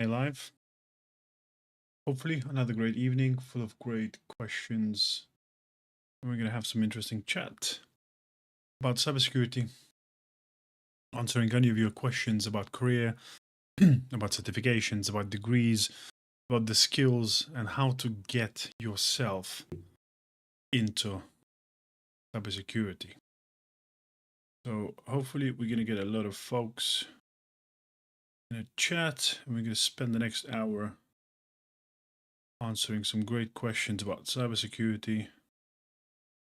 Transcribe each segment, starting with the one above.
Hey Live. Hopefully another great evening full of great questions. We're going to have some interesting chat about cybersecurity, answering any of your questions about career, about certifications, about degrees, about the skills and how to get yourself into cybersecurity. So hopefully we're going to get a lot of folks in a chat, and we're going to spend the next hour answering some great questions about cybersecurity,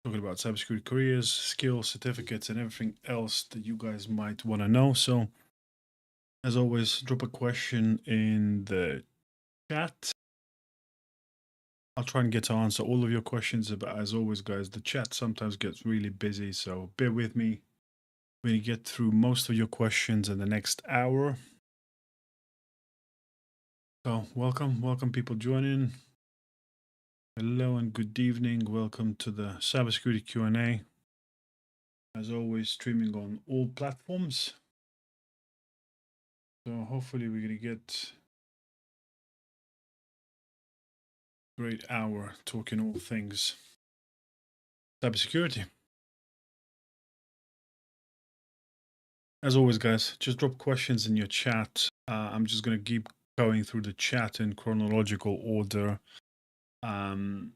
talking about cybersecurity careers, skills, certificates, and everything else that you guys might want to know. So, as always, drop a question in the chat. I'll try and get to answer all of your questions, but as always, guys, the chat sometimes gets really busy, so bear with me. We're going to get through most of your questions in the next hour. So, welcome people joining. Hello and good evening. Welcome to the Cybersecurity Q&A. As always, streaming on all platforms. So hopefully we're going to get a great hour talking all things cybersecurity. As always, guys, just drop questions in your chat. I'm just going to keep going through the chat in chronological order. I'm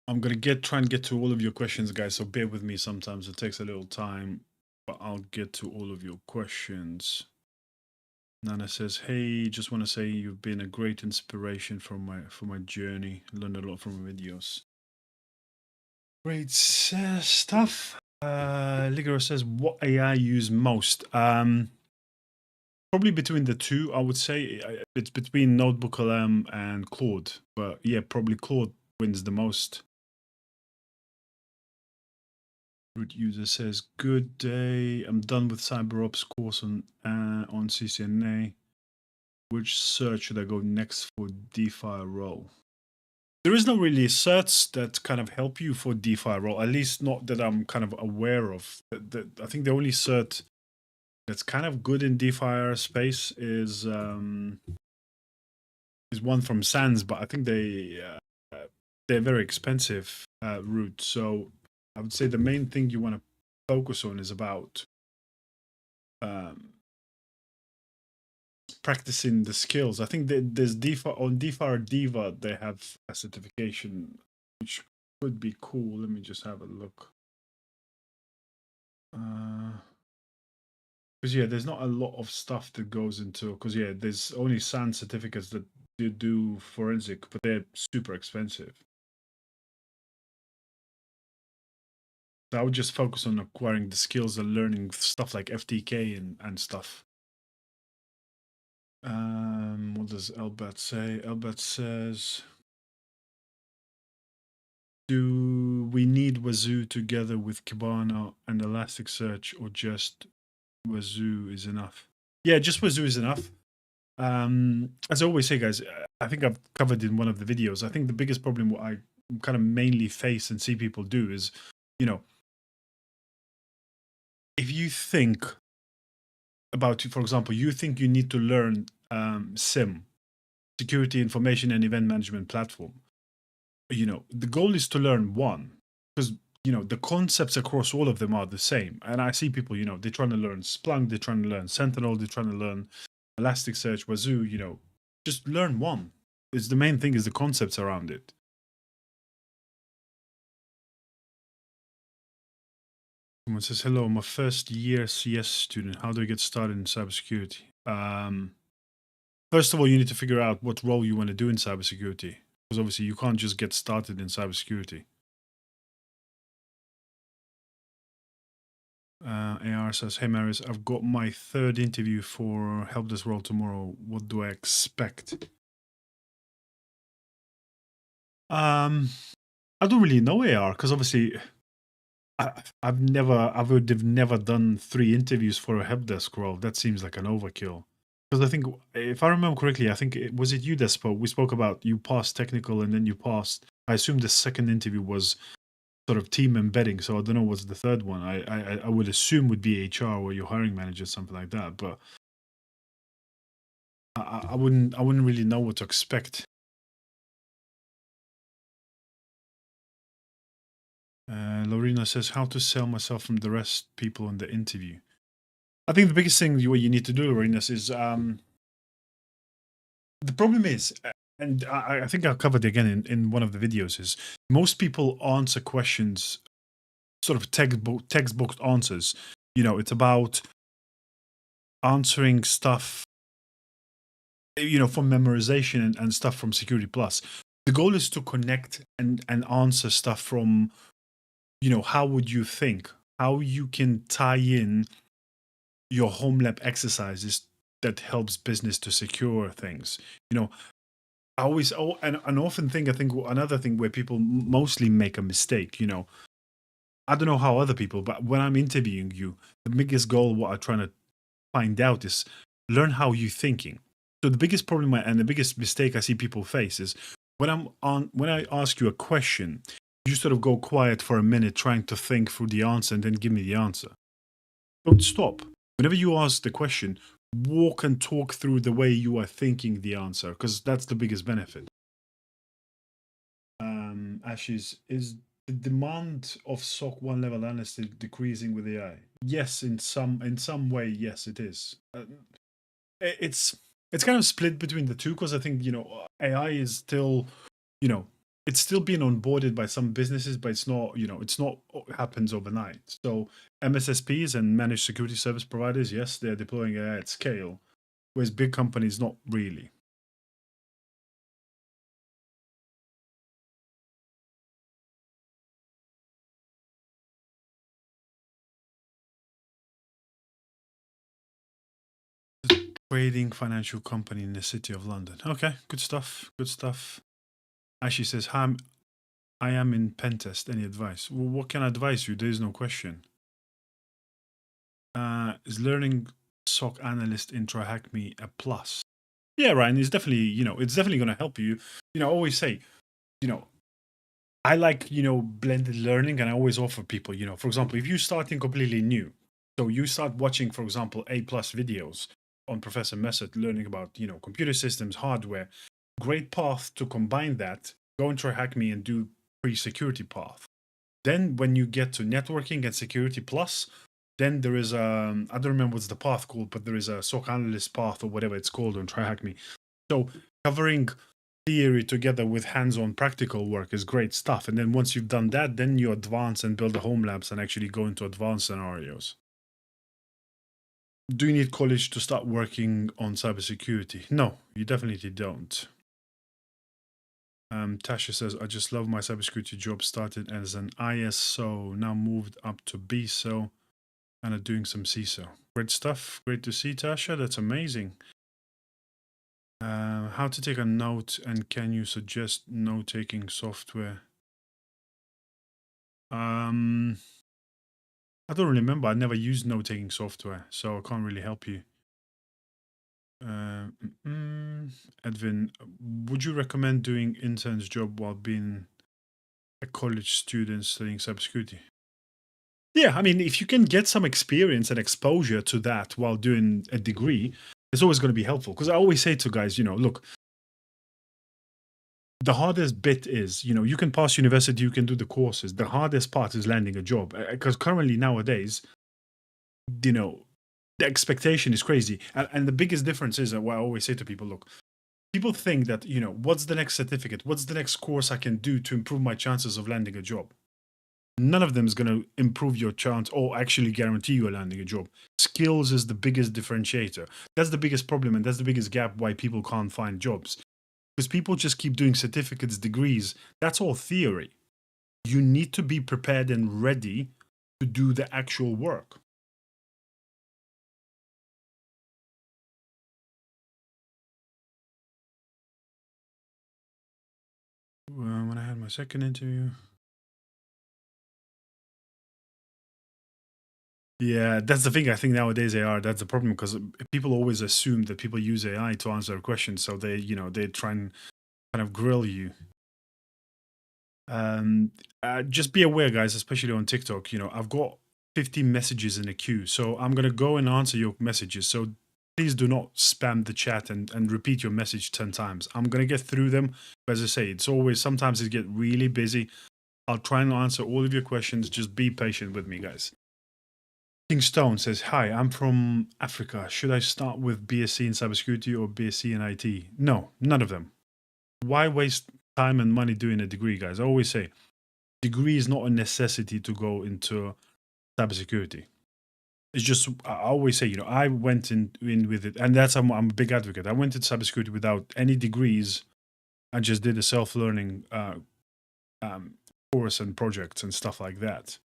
going to try and get to all of your questions, guys, so bear with me sometimes. It takes a little time, but I'll get to all of your questions. Nana says, hey, just want to say you've been a great inspiration for my journey. Learned a lot from your videos. Great stuff. Ligero says, what AI use most? Probably between the two, I would say. It's between NotebookLM and Claude. But yeah, probably Claude wins the most. Root user says, good day. I'm done with CyberOps course on CCNA. Which search should I go next for DeFi role? There is no really certs that kind of help you for DeFi role, at least not that I'm kind of aware of. I think the only cert that's kind of good in DeFi space is one from SANS, but I think they're very expensive route. So I would say the main thing you want to focus on is about practicing the skills. I think there's DeFi on DeFi or Diva, they have a certification which could be cool. Let me just have a look. Because yeah, there's not a lot of stuff that goes into, because yeah, there's only SAN certificates that do forensic, but they're super expensive. So I would just focus on acquiring the skills and learning stuff like FTK and stuff. What does Elbat say? Elbat says, do we need Wazoo together with Kibana and Elasticsearch, or just Wazoo is enough? Yeah, just Wazoo is enough. As I always say, guys, I think I've covered in one of the videos. I think the biggest problem what I kind of mainly face and see people do is, you know, if you think about, for example, you think you need to learn SIM, Security Information and Event Management Platform. You know, the goal is to learn one, because you know the concepts across all of them are the same. And I see people, you know, they're trying to learn Splunk, they're trying to learn Sentinel, they're trying to learn Elasticsearch, Wazoo. You know, just learn one. It's the main thing is the concepts around it. Someone says, hello, I'm a first year CS student. How do I get started in cybersecurity? First of all, you need to figure out what role you want to do in cybersecurity, because obviously you can't just get started in cybersecurity. AR says, hey Marius, I've got my third interview for help desk role tomorrow. What do I expect? I don't really know AR, because obviously I would have never done 3 interviews for a help desk role. That seems like an overkill. Because I think, if I remember correctly, I think was it you that spoke? We spoke about you passed technical and then you passed. I assume the second interview was sort of team embedding. So I don't know what's the third one. I would assume would be HR or your hiring manager, something like that. But I wouldn't really know what to expect. Lorena says, how to sell myself from the rest people in the interview. I think the biggest thing what you need to do, Lorena, is the problem is, and I think I covered it again in one of the videos, is most people answer questions sort of textbook answers. You know, it's about answering stuff, you know, from memorization and stuff from Security Plus. The goal is to connect and answer stuff from, you know, how would you think, how you can tie in your home lab exercises that helps business to secure things. You know, I always, and often think, I think another thing where people mostly make a mistake, you know, I don't know how other people, but when I'm interviewing you, the biggest goal, what I'm trying to find out is learn how you're thinking. So the biggest problem and the biggest mistake I see people face is when I ask you a question, you sort of go quiet for a minute trying to think through the answer and then give me the answer. Don't stop. Whenever you ask the question, walk and talk through the way you are thinking the answer, because that's the biggest benefit. Ashes, is the demand of SOC 1 level analyst decreasing with AI? Yes, in some way, yes, it is. It's kind of split between the two, because I think, you know, AI is still, you know, it's still being onboarded by some businesses, but it's not, you know, it's not happens overnight. So MSSPs and managed security service providers, yes, they're deploying AI at scale, whereas big companies not really. Trading financial company in the city of London. Okay, good stuff. Good stuff. Ashley says, "Hi, I am in pentest. Any advice?" Well, what can I advise you? There is no question. Is learning SOC analyst in TryHackMe a plus? Yeah, Ryan, it's definitely, you know, it's definitely going to help you. You know, I always say, you know, I like, you know, blended learning, and I always offer people, you know, for example, if you're starting completely new, so you start watching, for example, A+ videos on Professor Messert learning about, you know, computer systems, hardware, great path to combine that, go and try Hack Me and do pre-security path. Then when you get to networking and security plus, then there is I don't remember what's the path called, but there is a SOC analyst path or whatever it's called on Try Hack Me. So covering theory together with hands-on practical work is great stuff. And then once you've done that, then you advance and build the home labs and actually go into advanced scenarios. Do you need college to start working on cybersecurity? No, you definitely don't. Tasha says, I just love my cybersecurity job. Started as an ISO, now moved up to BSO, and are doing some CISO. Great stuff. Great to see, Tasha. That's amazing. How to take a note, and can you suggest note-taking software? I don't remember. I never used note-taking software, so I can't really help you. Edwin, would you recommend doing intern's job while being a college student studying cybersecurity? Yeah, I mean, if you can get some experience and exposure to that while doing a degree, it's always going to be helpful. Because I always say to guys, you know, look, the hardest bit is, you know, you can pass university, you can do the courses. The hardest part is landing a job. Because currently nowadays, you know, the expectation is crazy. And the biggest difference is what I always say to people, look, people think that, you know, what's the next certificate? What's the next course I can do to improve my chances of landing a job? None of them is going to improve your chance or actually guarantee you landing a job. Skills is the biggest differentiator. That's the biggest problem, and that's the biggest gap why people can't find jobs. Because people just keep doing certificates, degrees. That's all theory. You need to be prepared and ready to do the actual work. When I had my second interview. Yeah, that's the thing. I think nowadays that's the problem, because people always assume that people use AI to answer questions, so they, you know, they try and kind of grill you. Just be aware, guys, especially on TikTok. You know, I've got 50 messages in a queue, so I'm gonna go and answer your messages. So please do not spam the chat and repeat your message 10 times. I'm going to get through them. But as I say, it's always, sometimes it get really busy. I'll try and answer all of your questions. Just be patient with me, guys. King Stone says, hi, I'm from Africa. Should I start with BSc in cybersecurity or BSc in IT? No, none of them. Why waste time and money doing a degree, guys? I always say, degree is not a necessity to go into cybersecurity. It's just, I always say, I went in with it, and that's, I'm a big advocate. I went into cybersecurity without any degrees. I just did a self-learning course and projects and stuff like that.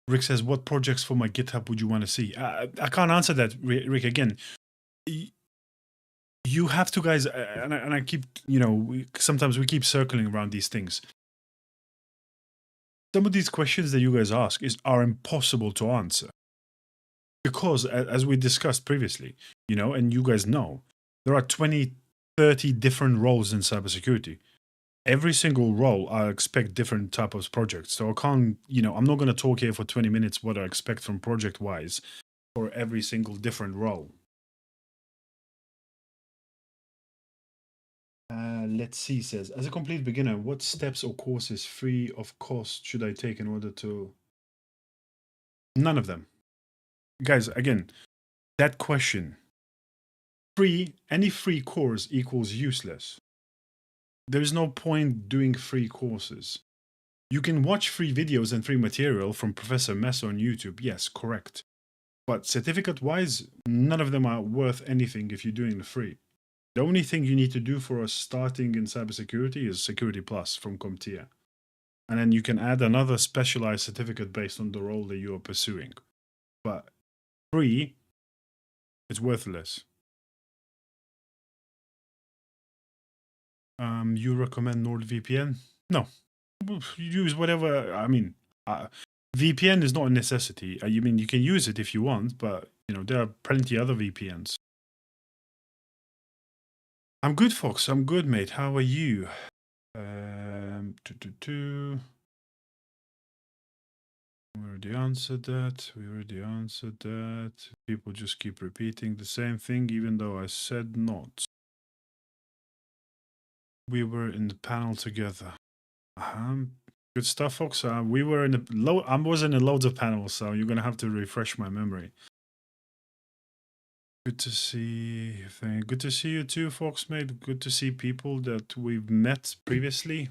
Rick says, what projects for my GitHub would you want to see? I can't answer that, Rick. Again, you have to, guys, and I keep, sometimes we keep circling around these things. Some of these questions that you guys ask are impossible to answer. Because, as we discussed previously, and you guys know, there are 20, 30 different roles in cybersecurity. Every single role, I expect different type of projects. So I can't, I'm not going to talk here for 20 minutes what I expect from project-wise for every single different role. Let's see, says, as a complete beginner, what steps or courses free of cost should I take in order to... None of them. Guys, again, that question, any free course equals useless. There's no point doing free courses. You can watch free videos and free material from Professor Mess on YouTube. Yes, correct. But certificate-wise, none of them are worth anything if you're doing the free. The only thing you need to do for us starting in cybersecurity is Security Plus from CompTIA. And then you can add another specialized certificate based on the role that you are pursuing. But free, it's worthless. You recommend NordVPN? No. Use whatever, VPN is not a necessity. You can use it if you want, but, there are plenty other VPNs. I'm good, Fox. I'm good, mate. How are you? We already answered that. People just keep repeating the same thing, even though I said not. We were in the panel together. Good stuff, Fox. We were in I was in loads of panels, so you're gonna have to refresh my memory. Good to see. Good to see you too, Fox, mate. Good to see people that we've met previously.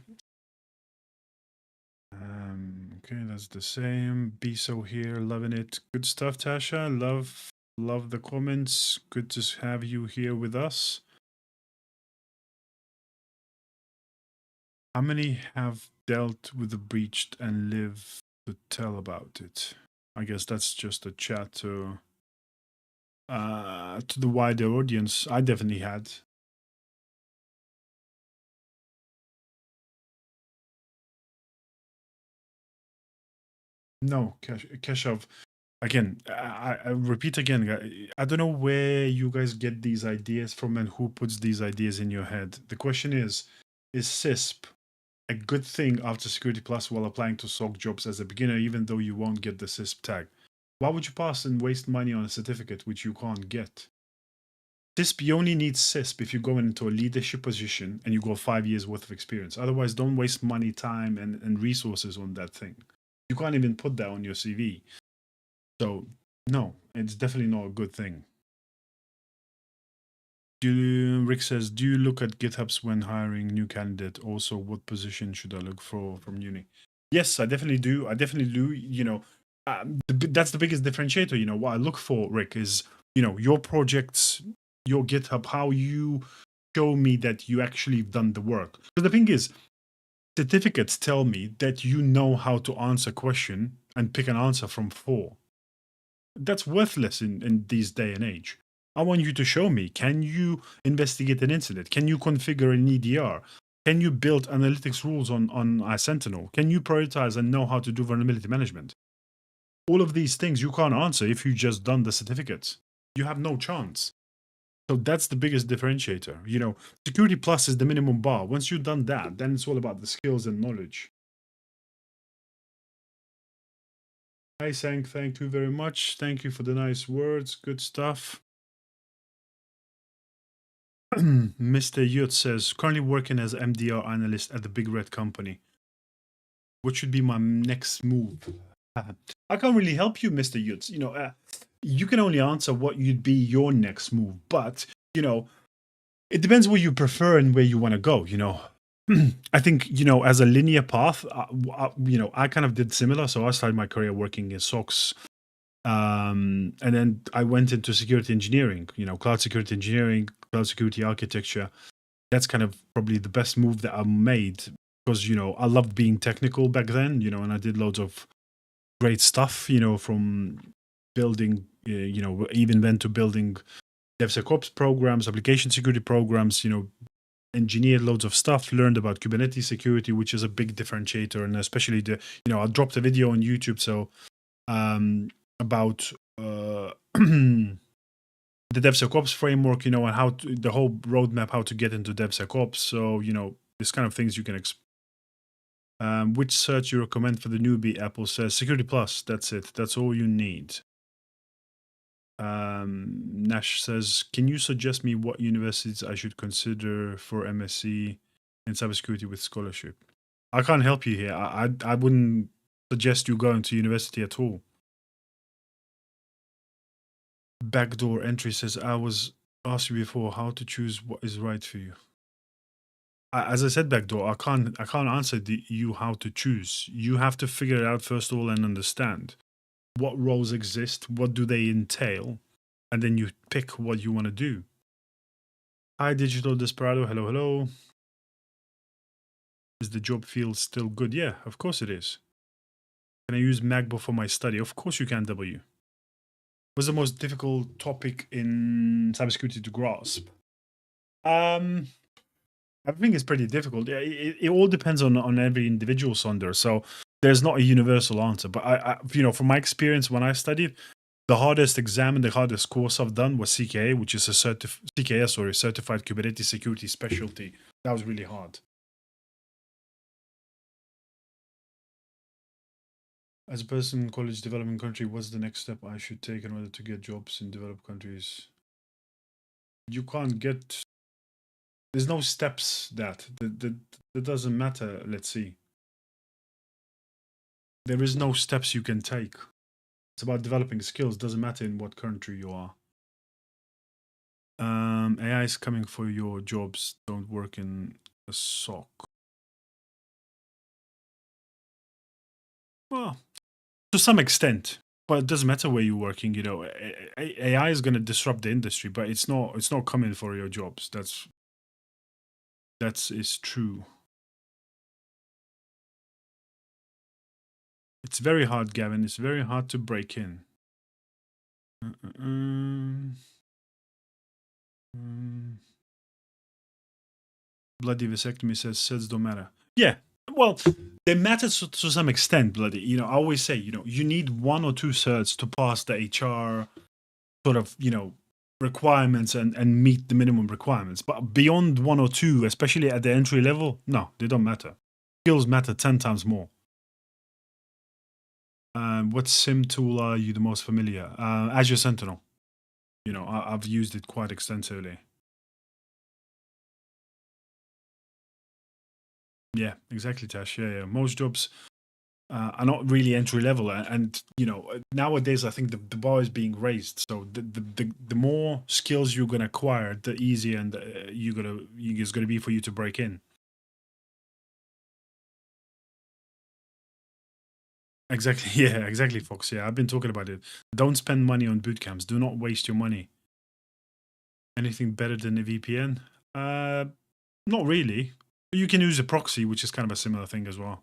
Okay, that's the same. Biso here, loving it. Good stuff, Tasha. Love the comments. Good to have you here with us. How many have dealt with the breached and live to tell about it? I guess that's just a chat to the wider audience. I definitely had. No, Keshav. Again, I repeat again, I don't know where you guys get these ideas from and who puts these ideas in your head. The question is CISP a good thing after Security Plus while applying to SOC jobs as a beginner, even though you won't get the CISP tag? Why would you pass and waste money on a certificate which you can't get? CISP, you only need CISP if you're going into a leadership position and you got 5 years worth of experience. Otherwise, don't waste money, time, and resources on that thing. You can't even put that on your CV. So, no, it's definitely not a good thing. Rick says, do you look at GitHubs when hiring new candidate? Also, what position should I look for from uni? Yes, I definitely do. That's the biggest differentiator. What I look for, Rick, is, your projects, your GitHub, how you show me that you actually done the work. Because the thing is, certificates tell me that you know how to answer a question and pick an answer from 4. That's worthless in this day and age. I want you to show me, can you investigate an incident? Can you configure an EDR? Can you build analytics rules on Sentinel? Can you prioritize and know how to do vulnerability management? All of these things you can't answer if you just done the certificates. You have no chance. So that's the biggest differentiator. Security Plus is the minimum bar. Once you've done that, then it's all about the skills and knowledge. Hi, Sang. Thank you very much. Thank you for the nice words. Good stuff. Mr. Yurt says, currently working as MDR analyst at the big red company. What should be my next move? I can't really help you, Mr. Yurt. You can only answer what you'd be your next move. But, it depends what you prefer and where you want to go, I think, as a linear path, I kind of did similar. So I started my career working in SOCs. And then I went into security engineering, cloud security engineering, cloud security architecture. That's kind of probably the best move that I made because, I loved being technical back then, and I did loads of great stuff, from building, even went to building DevSecOps programs, application security programs, engineered loads of stuff, learned about Kubernetes security, which is a big differentiator. And especially I dropped a video on YouTube. So, about the DevSecOps framework, and how the whole roadmap, how to get into DevSecOps. So, this kind of things you can which search you recommend for the newbie? Apple says Security Plus. That's it. That's all you need. Nash says, can you suggest me what universities I should consider for MSc in cybersecurity with scholarship? I can't help you here. I wouldn't suggest you going to university at all. Backdoor entry says, I was asked you before how to choose what is right for you. As I said, backdoor, I can't answer you how to choose. You have to figure it out first of all and understand what roles exist, what do they entail, and then you pick what you want to do. Hi, Digital Desperado. Hello, hello. Is the job field still good? Yeah, of course it is. Can I use MacBook for my study? Of course you can, W. What's the most difficult topic in cybersecurity to grasp? I think it's pretty difficult. It all depends on every individual, Sonder. So there's not a universal answer. But I from my experience when I studied, the hardest exam and the hardest course I've done was CKA, which is a Certified Kubernetes Security Specialty. That was really hard. As a person in college developing country, what's the next step I should take in order to get jobs in developed countries? You can't get. There's no steps that doesn't matter. Let's see. There is no steps you can take. It's about developing skills. Doesn't matter in what country you are. AI is coming for your jobs. Don't work in a SOC. Well, to some extent, but it doesn't matter where you're working. AI is going to disrupt the industry, but it's not coming for your jobs. That is true. It's very hard, Gavin. It's very hard to break in. Bloody vasectomy says sets don't matter. Yeah, well, they matter to some extent, bloody. I always say, you need 1 or 2 certs to pass the HR sort of, requirements and meet the minimum requirements. But beyond 1 or 2, especially at the entry level, no, they don't matter. Skills matter 10 times more. What SIM tool are you the most familiar? Azure Sentinel. I've used it quite extensively. Yeah, exactly, Tash. Yeah. Most jobs are not really entry level, and nowadays I think the bar is being raised. So the more skills you're gonna acquire, the easier and it's gonna be for you to break in. Exactly. Yeah. Exactly, Fox. Yeah, I've been talking about it. Don't spend money on boot camps. Do not waste your money. Anything better than a VPN? Not really. You can use a proxy, which is kind of a similar thing as well.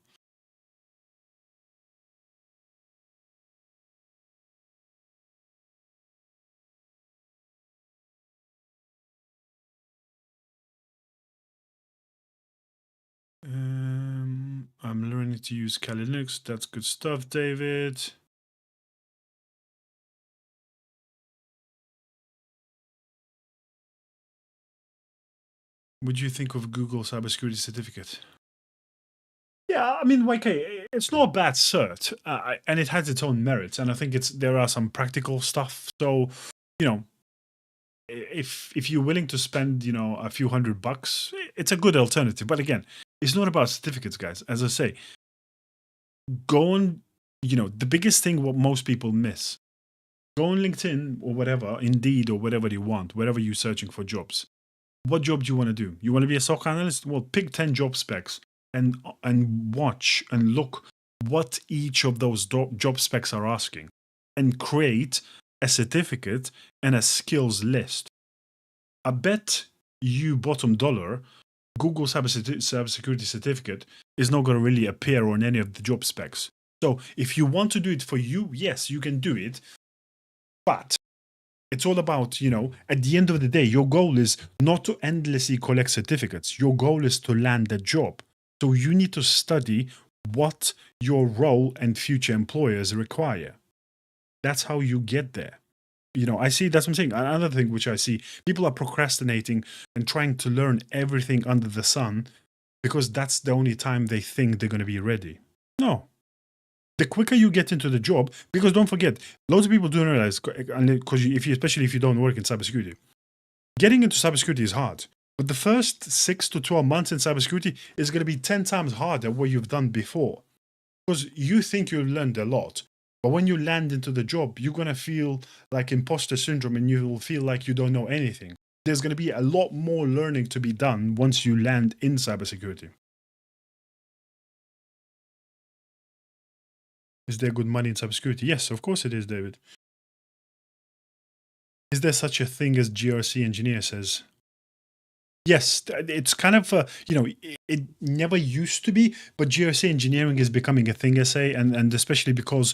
I'm learning to use Kali Linux. That's good stuff, David. What do you think of Google cybersecurity certificate? Yeah, I mean, okay, it's not a bad cert, and it has its own merits. And I think there are some practical stuff. So, if you're willing to spend, a few $100, it's a good alternative. But again, it's not about certificates, guys. As I say, go on. The biggest thing what most people miss: go on LinkedIn or whatever, Indeed or whatever you want, wherever you're searching for jobs. What job do you want to do? You want to be a SOC analyst? Well, pick 10 job specs and watch and look what each of those job specs are asking, and create a certificate and a skills list. I bet you bottom dollar, Google cybersecurity certificate is not going to really appear on any of the job specs. So if you want to do it for you, yes, you can do it. But it's all about, at the end of the day, your goal is not to endlessly collect certificates. Your goal is to land a job. So you need to study what your role and future employers require. That's how you get there. I see, that's what I'm saying. Another thing which I see, people are procrastinating and trying to learn everything under the sun because that's the only time they think they're going to be ready. No. The quicker you get into the job, because don't forget, loads of people don't realize, because especially if you don't work in cybersecurity, getting into cybersecurity is hard. But the first 6 to 12 months in cybersecurity is going to be 10 times harder what you've done before. Because you think you've learned a lot. But when you land into the job, you're going to feel like imposter syndrome and you will feel like you don't know anything. There's going to be a lot more learning to be done once you land in cybersecurity. Is there good money in cybersecurity? Yes, of course it is, David. Is there such a thing as GRC engineer, says? Yes, it's kind of, it never used to be, but GRC engineering is becoming a thing, I say, and especially because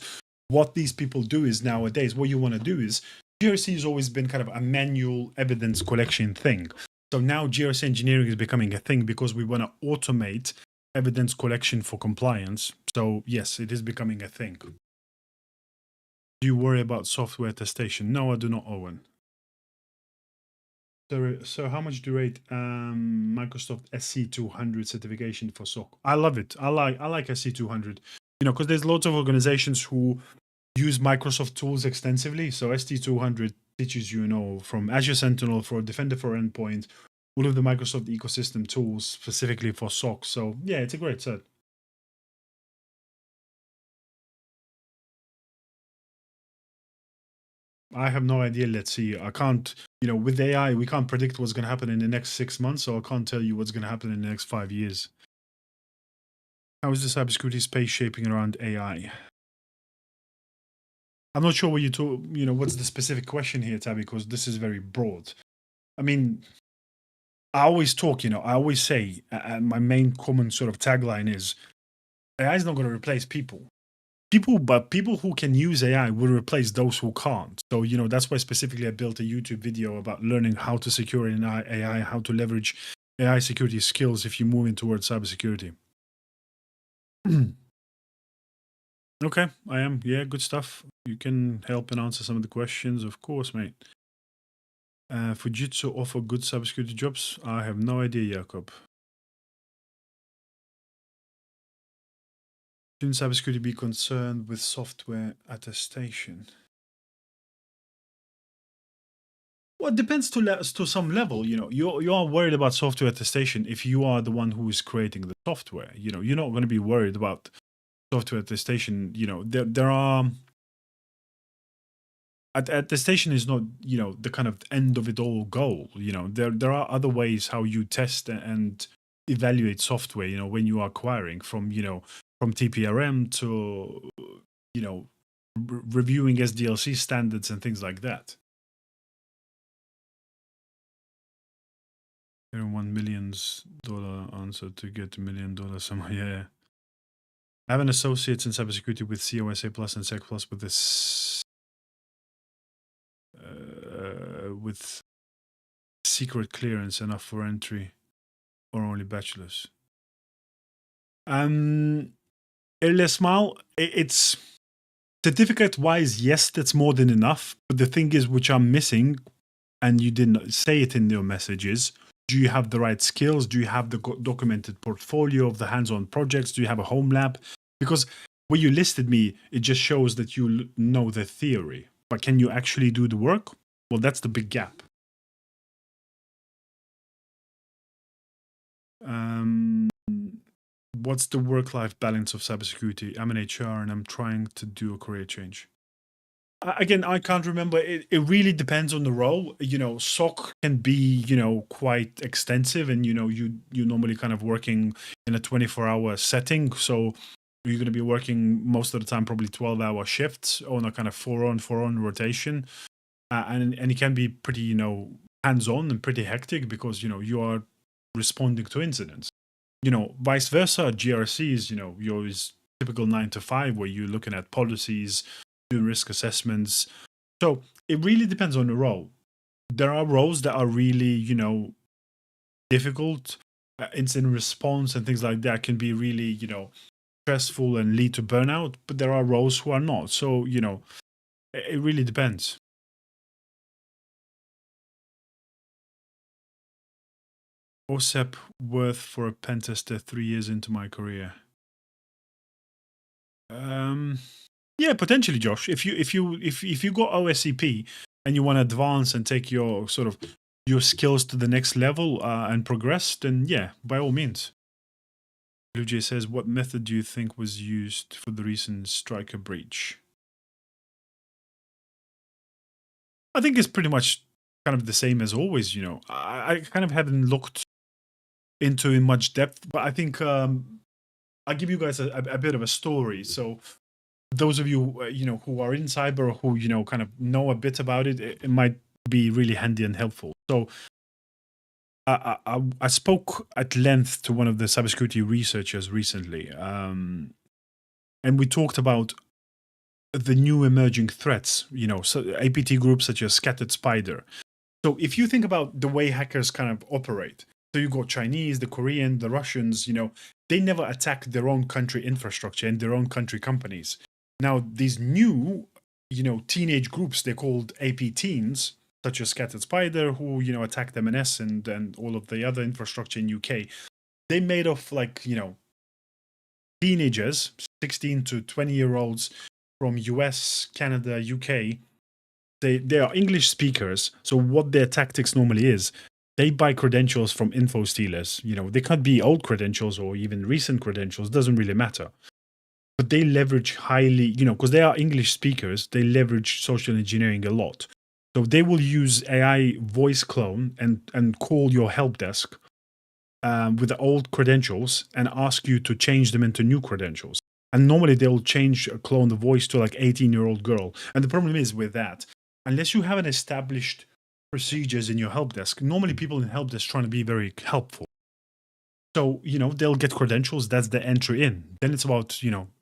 what these people do is nowadays, what you want to do is, GRC has always been kind of a manual evidence collection thing. So now GRC engineering is becoming a thing because we want to automate evidence collection for compliance. So yes, it is becoming a thing. Do you worry about software attestation? No, I do not, Owen. So how much do you rate Microsoft SC200 certification for SOC? I love it. I like SC200. Because there's lots of organizations who use Microsoft tools extensively. So SC200 teaches you, from Azure Sentinel for Defender for Endpoint, all of the Microsoft ecosystem tools specifically for SOC. So yeah, it's a great set. I have no idea. Let's see. I can't, with AI, we can't predict what's going to happen in the next 6 months. So I can't tell you what's going to happen in the next 5 years. How is the cybersecurity space shaping around AI? I'm not sure what what's the specific question here, Tabby, because this is very broad. I mean, I always talk, I always say, my main common sort of tagline is, AI is not going to replace people. But people who can use AI will replace those who can't. So, that's why specifically I built a YouTube video about learning how to secure an AI, how to leverage AI security skills if you're moving towards cybersecurity. Okay, I am. Yeah, good stuff. You can help and answer some of the questions, of course, mate. Fujitsu offer good cybersecurity jobs? I have no idea, Jakob. Shouldn't cybersecurity be concerned with software attestation? Well, it depends to some level. You are worried about software attestation if you are the one who is creating the software. You're not going to be worried about software attestation. There are attestation is not the kind of end of it all goal. There are other ways how you test and evaluate software. When you are acquiring from TPRM to reviewing SDLC standards and things like that. $1 million answer to get $1 million somehow. Yeah. I have an associate in cybersecurity with COSA plus and SEC plus with this with secret clearance enough for entry, or only bachelor's. Smile, it's certificate wise, yes, that's more than enough. But the thing is, which I'm missing, and you didn't say it in your messages, do you have the right skills? Do you have the documented portfolio of the hands-on projects? Do you have a home lab? Because where you listed me, it just shows that you know the theory. But can you actually do the work? Well, that's the big gap. What's the work-life balance of cybersecurity? I'm an HR and I'm trying to do a career change. Again, I can't remember. It really depends on the role. SOC can be, quite extensive, and you normally kind of working in a 24-hour setting. So you're going to be working most of the time, probably 12-hour shifts on a kind of 4-on rotation, and it can be pretty, hands-on and pretty hectic because you are responding to incidents. Vice versa, GRCs, your typical 9 to 5 where you're looking at policies, doing risk assessments. So it really depends on the role. There are roles that are really, difficult. Incident response and things like that can be really, stressful and lead to burnout. But there are roles who are not. So, it really depends. OSEP worth for a pen tester 3 years into my career. Yeah, potentially, Josh. If you got OSCP and you want to advance and take your your skills to the next level and progress, then yeah, by all means. Blue Jay says, what method do you think was used for the recent Striker breach? I think it's pretty much kind of the same as always. I kind of haven't looked into in much depth, but I think I'll give you guys a bit of a story. So those of you who are in cyber, who kind of know a bit about it, it might be really handy and helpful. So I spoke at length to one of the cybersecurity researchers recently, and we talked about the new emerging threats. So APT groups such as Scattered Spider. So if you think about the way hackers kind of operate, so you got Chinese, the Korean, the Russians, they never attack their own country infrastructure and their own country companies. Now, these new, teenage groups, they're called AP teens, such as Scattered Spider, who, attacked M&S and all of the other infrastructure in UK. They made of teenagers, 16 to 20-year-olds from US, Canada, UK. They are English speakers. So what their tactics normally is, they buy credentials from info stealers. They can't be old credentials or even recent credentials. Doesn't really matter. But they leverage highly, because they are English speakers, they leverage social engineering a lot. So they will use AI voice clone and call your help desk with the old credentials and ask you to change them into new credentials. And normally they'll clone the voice to like 18-year-old girl. And the problem is with that, unless you have an established procedures in your help desk, normally people in help desk trying to be very helpful. So, they'll get credentials, that's the entry in. Then it's about,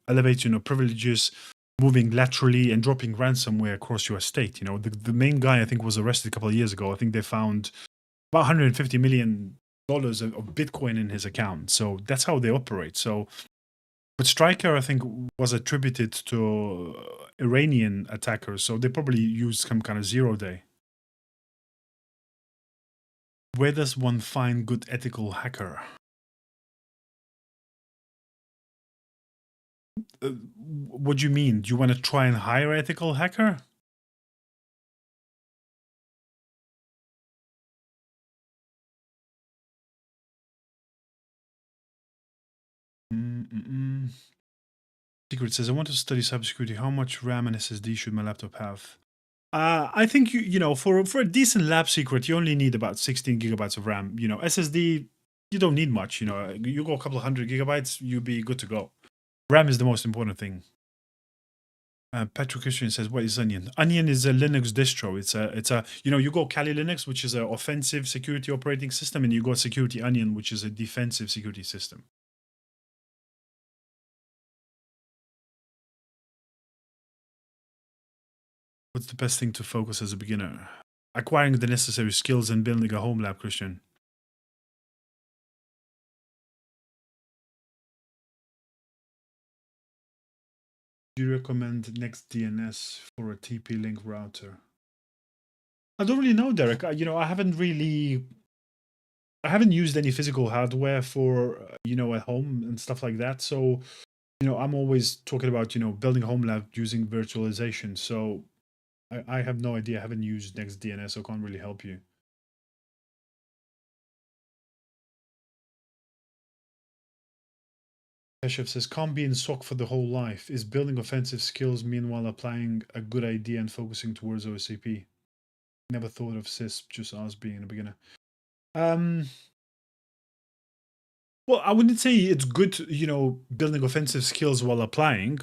elevating privileges, moving laterally and dropping ransomware across your estate. The main guy I think was arrested a couple of years ago. I think they found about $150 million of Bitcoin in his account. So that's how they operate. So, but Striker, I think, was attributed to Iranian attackers. So they probably used some kind of 0-day. Where does one find good ethical hacker? What do you mean? Do you want to try and hire ethical hacker? Secret says, I want to study cybersecurity. How much RAM and SSD should my laptop have? I think for a decent lab secret, you only need about 16 gigabytes of RAM. SSD, you don't need much. You go a couple of 100 gigabytes, you'll be good to go. RAM is the most important thing. Patrick Christian says, what is Onion? Onion is a Linux distro. It's a you go Kali Linux, which is an offensive security operating system, and you go Security Onion, which is a defensive security system. What's the best thing to focus as a beginner? Acquiring the necessary skills and building a home lab, Christian. Do you recommend NextDNS for a TP-Link router? I don't really know, Derek. I haven't used any physical hardware for, at home and stuff like that. So I'm always talking about, building a home lab using virtualization. So I have no idea. I haven't used NextDNS, so I can't really help you. Keshev says, can't be in SOC for the whole life. Is building offensive skills, meanwhile applying a good idea and focusing towards OSCP? Never thought of CISP, just us being a beginner. Well, I wouldn't say it's good, building offensive skills while applying.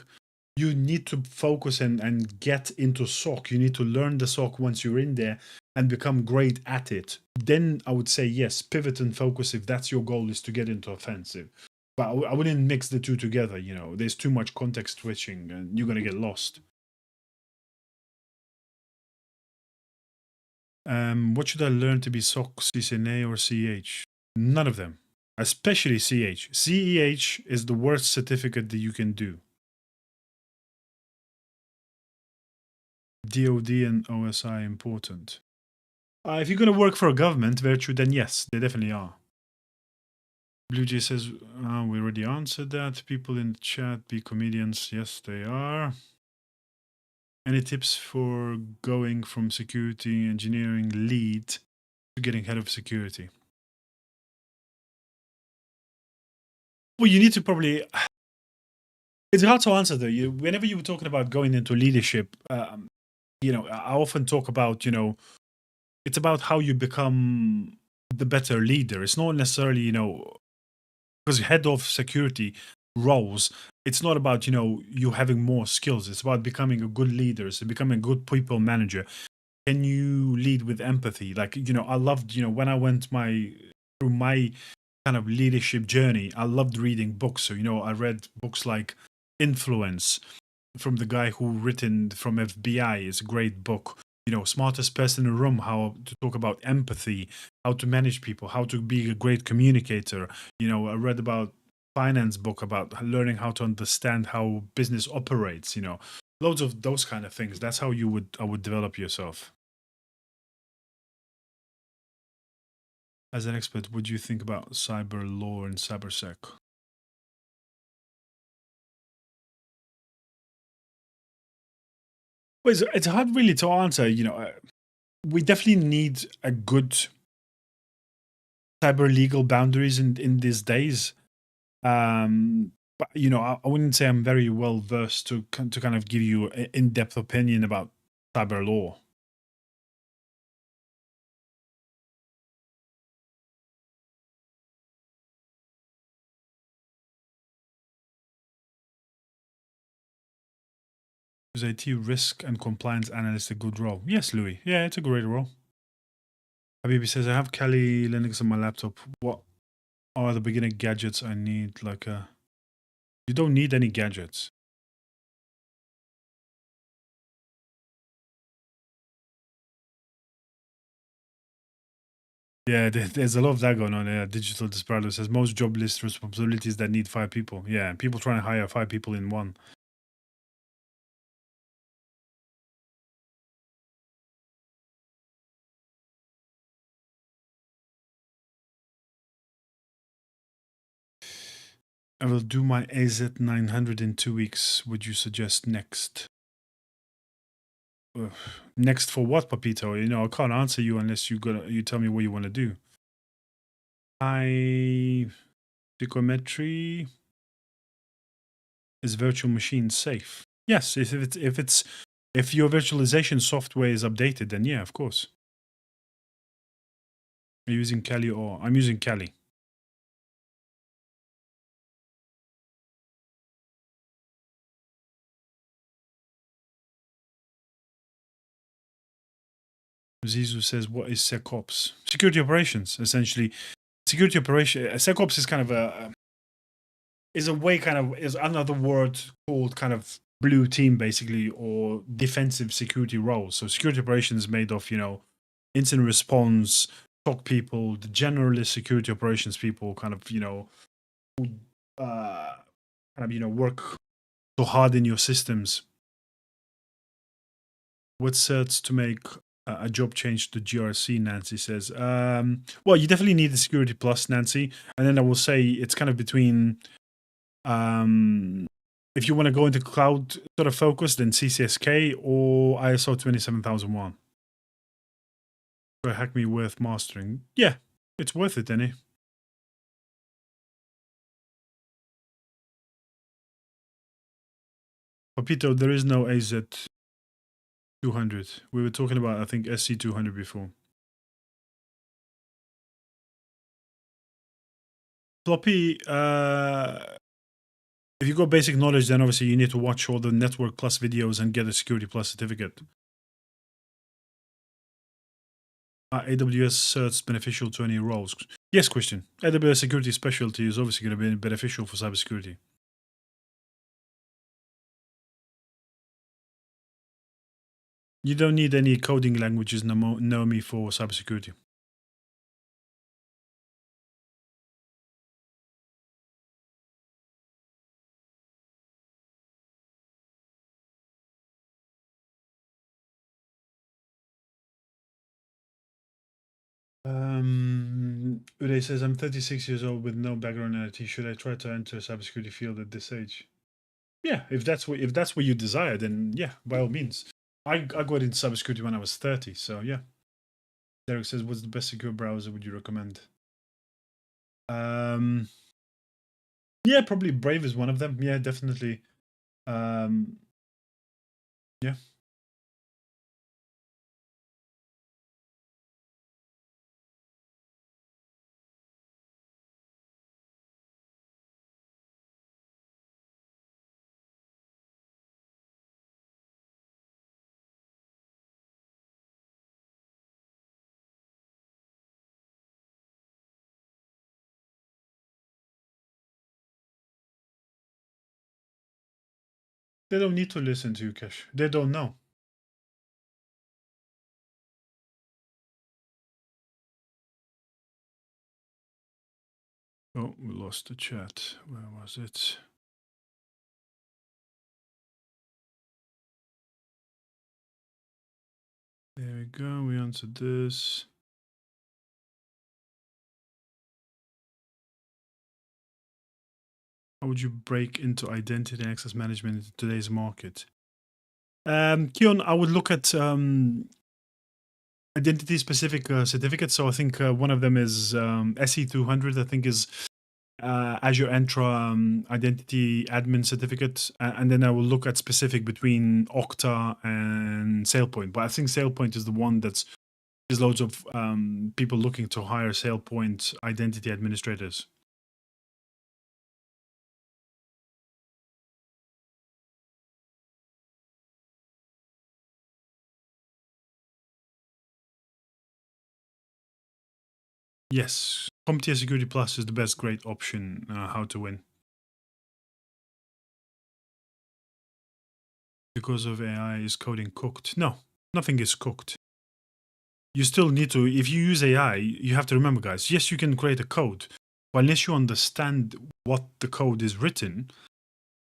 You need to focus and get into SOC. You need to learn the SOC once you're in there and become great at it. Then I would say, yes, pivot and focus if that's your goal, is to get into offensive. But I wouldn't mix the two together, There's too much context switching and you're going to get lost. What should I learn to be SOC, CCNA, or CH? None of them. Especially CH. CEH is the worst certificate that you can do. DOD and OSI important. If you're going to work for a government, Virtue, then yes, they definitely are. Blue Jay says, we already answered that. People in the chat, be comedians. Yes, they are. Any tips for going from security engineering lead to getting head of security? Well, you need to probably... It's hard to answer, though. Whenever you were talking about going into leadership, I often talk about, it's about how you become the better leader. It's not necessarily, because head of security roles, it's not about, you having more skills. It's about becoming a good leader. It's becoming a good people manager. Can you lead with empathy? Like, I loved, when I went through my kind of leadership journey, I loved reading books. So, I read books like Influence from the guy who written from FBI. It's a great book. Smartest person in the room, how to talk about empathy, how to manage people, how to be a great communicator. I read about finance book about learning how to understand how business operates, loads of those kind of things. That's how I would develop yourself. As an expert, what do you think about cyber law and cybersec? Well, it's hard really to answer. We definitely need a good cyber legal boundaries in these days. But I wouldn't say I'm very well versed to kind of give you an in-depth opinion about cyber law. Is IT risk and compliance analyst a good role? Yes, Louis. Yeah, it's a great role. Habibi says, I have Kali Linux on my laptop. What are the beginner gadgets I need? You don't need any gadgets. Yeah, there's a lot of that going on. Yeah, Digital Desperado says most job list responsibilities that need 5 people. Yeah, people trying to hire 5 people in one. I will do my AZ900 in 2 weeks. Would you suggest next? Next for what, Papito? I can't answer you unless you tell me what you want to do. Psychometry. Is virtual machine safe? Yes, if your virtualization software is updated, then yeah, of course. Are you using Kali or I'm using Kali? Zizu says, what is SecOps? Security operations, essentially. Security operation. SecOps is kind of is another word called kind of blue team, basically, or defensive security roles. So security operations is made of, incident response, SOC people, the generalist security operations people, kind of, work to harden your systems. What certs to make a job change to GRC, Nancy says. Well, you definitely need the Security Plus, Nancy. And then I will say it's kind of between if you want to go into cloud sort of focus, then CCSK or ISO 27001. So hack me worth mastering. Yeah, it's worth it, Danny. Papito, there is no AZ200. We were talking about, I think, SC200 before. Floppy, if you got basic knowledge, then obviously you need to watch all the Network Plus videos and get a Security Plus certificate. AWS certs beneficial to any roles? Yes, Christian. AWS security specialty is obviously going to be beneficial for cybersecurity. You don't need any coding languages, Naomi, for cybersecurity. Uday says, I'm 36 years old with no background in IT. Should I try to enter cybersecurity field at this age? Yeah, if that's what you desire, then yeah, by all means. I got into cybersecurity when I was 30, so yeah. Derek says, what's the best secure browser would you recommend? Yeah, probably Brave is one of them. Yeah, definitely. Yeah. They don't need to listen to you, Cash. They don't know. Oh, we lost the chat. Where was it? There we go. We answered this. How would you break into identity and access management in today's market? Keon, I would look at identity-specific certificates. So I think one of them is SE200. I think is Azure Entra identity admin certificate, and then I will look at specific between Okta and SailPoint. But I think SailPoint is the one there's loads of people looking to hire SailPoint identity administrators. Yes, CompTIA Security Plus is the best great option how to win. Because of AI, is coding cooked? No, nothing is cooked. You still need to, if you use AI, you have to remember, guys, yes, you can create a code, but unless you understand what the code is written,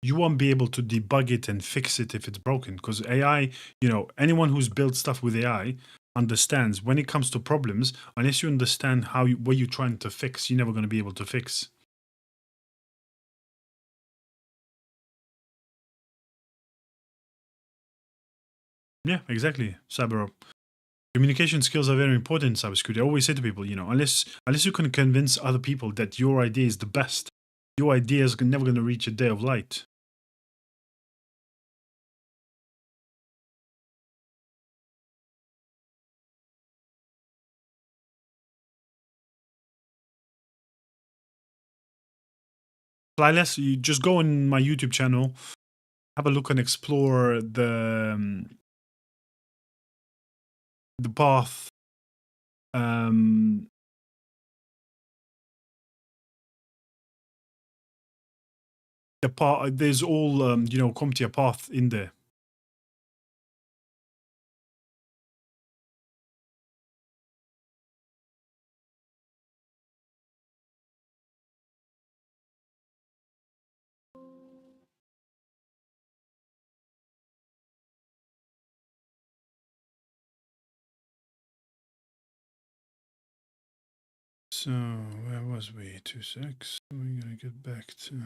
you won't be able to debug it and fix it if it's broken. Because AI, anyone who's built stuff with AI understands when it comes to problems, unless you understand what you're trying to fix, you're never going to be able to fix. Yeah, exactly. CyberOp. Communication skills are very important in cybersecurity. I always say to people, unless you can convince other people that your idea is the best, your idea is never going to reach a day of light. Flyless, you just go on my YouTube channel, have a look and explore the path. The path. There's all CompTIA path in there. So where was we? 2 secs. We're gonna get back to.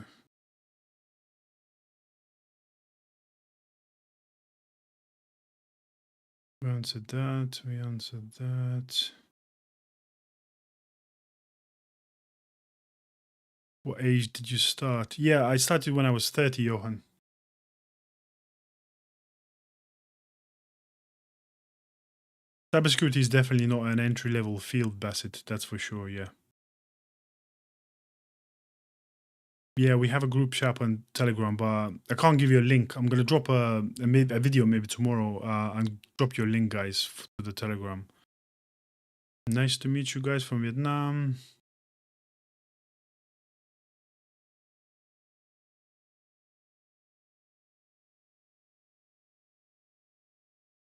We answered that. We answered that. What age did you start? Yeah, I started when I was 30, Johan. Cybersecurity is definitely not an entry-level field, Bassett. That's for sure, yeah. Yeah, we have a group chat on Telegram, but I can't give you a link. I'm going to drop a video maybe tomorrow and drop your link, guys, to the Telegram. Nice to meet you guys from Vietnam.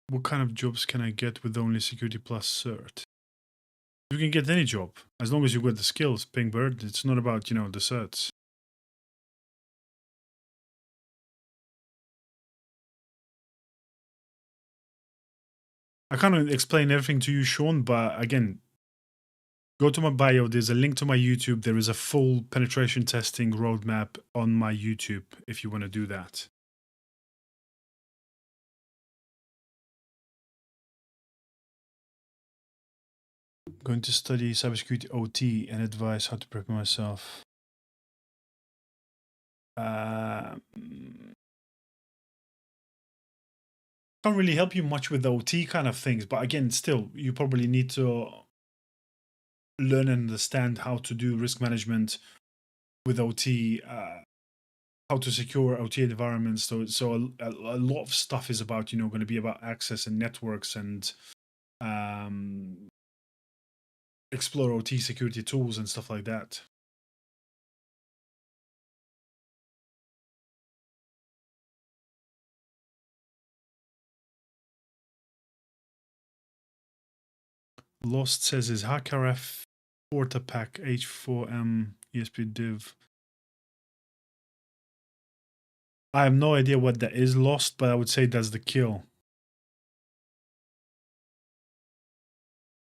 What kind of jobs can I get with only Security Plus cert? You can get any job, as long as you got the skills, Pingbird. It's not about, the certs. I can't explain everything to you, Sean, but again, go to my bio. There's a link to my YouTube. There is a full penetration testing roadmap on my YouTube if you want to do that. I'm going to study cybersecurity OT and advise how to prepare myself. Can't really help you much with the OT kind of things, but again, still, you probably need to learn and understand how to do risk management with OT, how to secure OT environments. So a lot of stuff is about, going to be about access and networks and explore OT security tools and stuff like that. Lost says is HackerF FortaPack H4M ESP div. I have no idea what that is, Lost, but I would say that's the kill.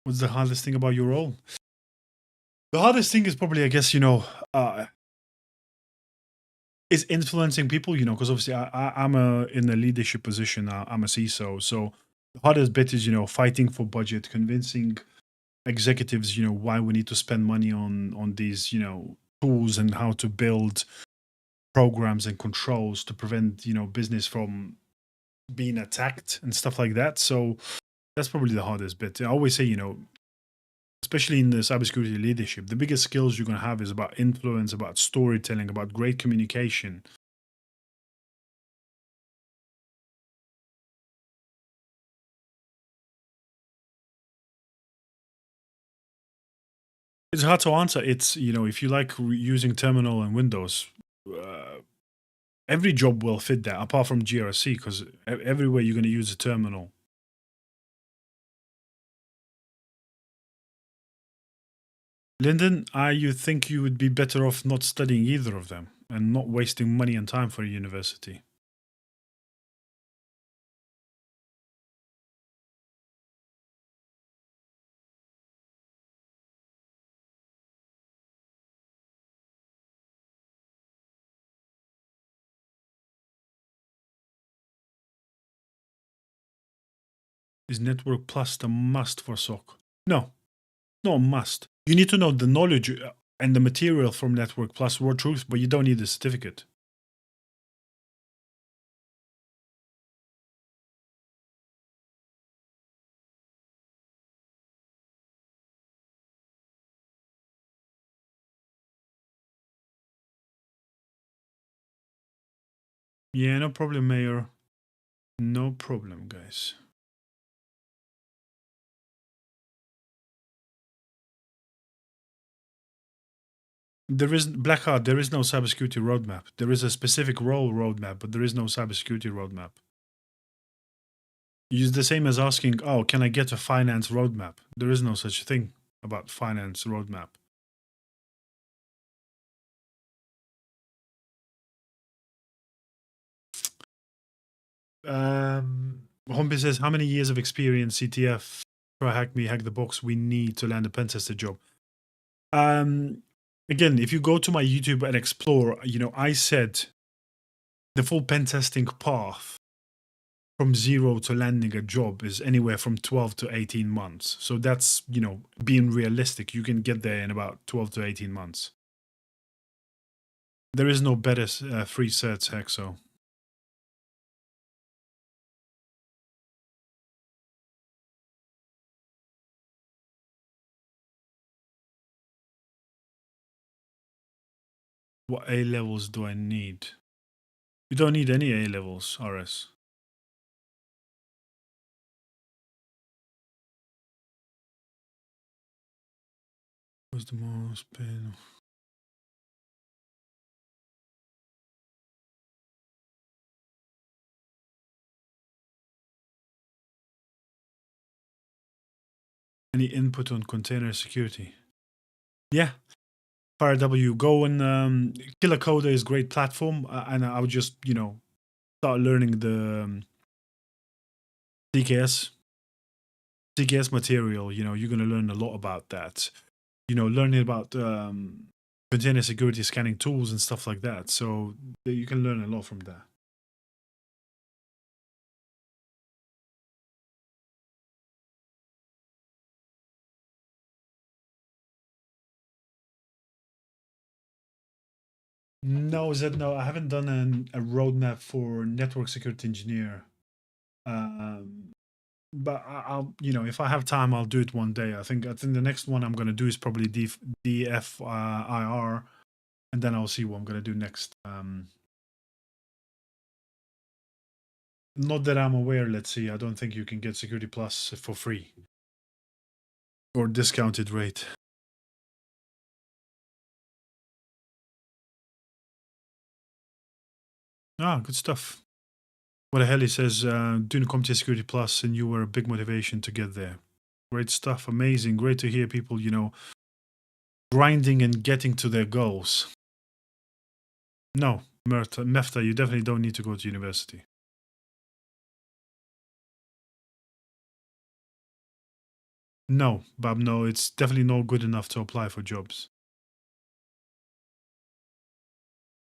What's the hardest thing about your role? The hardest thing is probably, I guess, is influencing people, because obviously I'm in a leadership position. I'm a CISO. So the hardest bit is, fighting for budget, convincing executives, why we need to spend money on these, tools and how to build programs and controls to prevent, business from being attacked and stuff like that. So that's probably the hardest bit. I always say, especially in the cybersecurity leadership, the biggest skills you're going to have is about influence, about storytelling, about great communication. It's hard to answer. It's, if you like using terminal and Windows, every job will fit that, apart from GRC, because everywhere you're going to use a terminal. Lyndon, you think you would be better off not studying either of them and not wasting money and time for a university? Is Network Plus the must for SOC? No, not a must. You need to know the knowledge and the material from Network Plus Raw Truth, but you don't need the certificate. Yeah, no problem, Mayor. No problem, guys. There is Blackheart. There is no cybersecurity roadmap. There is a specific role roadmap, but there is no cybersecurity roadmap. It's the same as asking, "Oh, can I get a finance roadmap?" There is no such thing about finance roadmap. Hompi says, "How many years of experience CTF try hack me, hack the box we need to land a pen tester job?" Again, if you go to my YouTube and explore, I said the full pen testing path from 0 to landing a job is anywhere from 12 to 18 months. So that's, being realistic. You can get there in about 12 to 18 months. There is no better free certs, Hexo. What A levels do I need? You don't need any A levels, RS. What's the most pain? Any input on container security? Yeah. FireW, go and 𝐾𝐨𝐽 is a great platform, and I would just, start learning the CKS material. You're going to learn a lot about that. Learning about container security scanning tools and stuff like that. So you can learn a lot from that. No, no, I haven't done a roadmap for network security engineer. But I'll, if I have time, I'll do it one day. I think the next one I'm going to do is probably DFIR, and then I'll see what I'm going to do next. Not that I'm aware. Let's see. I don't think you can get Security Plus for free or discounted rate. Ah, good stuff. What the hell, he says, doing CompTIA Security Plus, and you were a big motivation to get there. Great stuff. Amazing. Great to hear people, grinding and getting to their goals. No, Mefta, you definitely don't need to go to university. No, Bab, no, it's definitely not good enough to apply for jobs.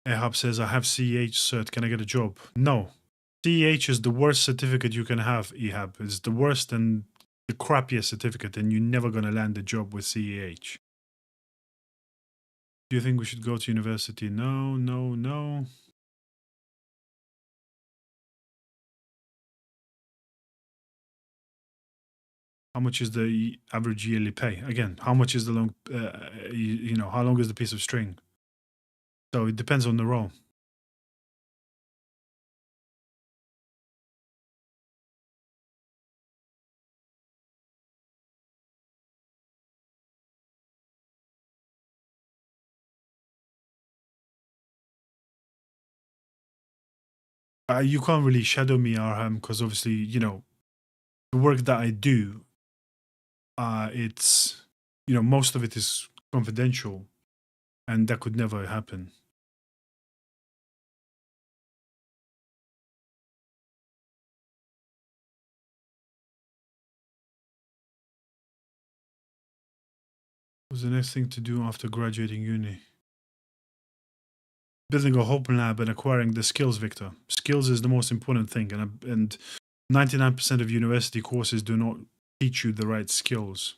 Ehab says, I have CEH cert, can I get a job? No. CEH is the worst certificate you can have, Ehab. It's the worst and the crappiest certificate, and you're never going to land a job with CEH. Do you think we should go to university? No, no, no. How much is the average yearly pay? Again, how much is the long, how long is the piece of string? So it depends on the role. You can't really shadow me, Arham, because obviously, the work that I do, it's, most of it is confidential, and that could never happen. What's the next thing to do after graduating uni? Building a open lab and acquiring the skills, Victor. Skills is the most important thing, and 99% of university courses do not teach you the right skills.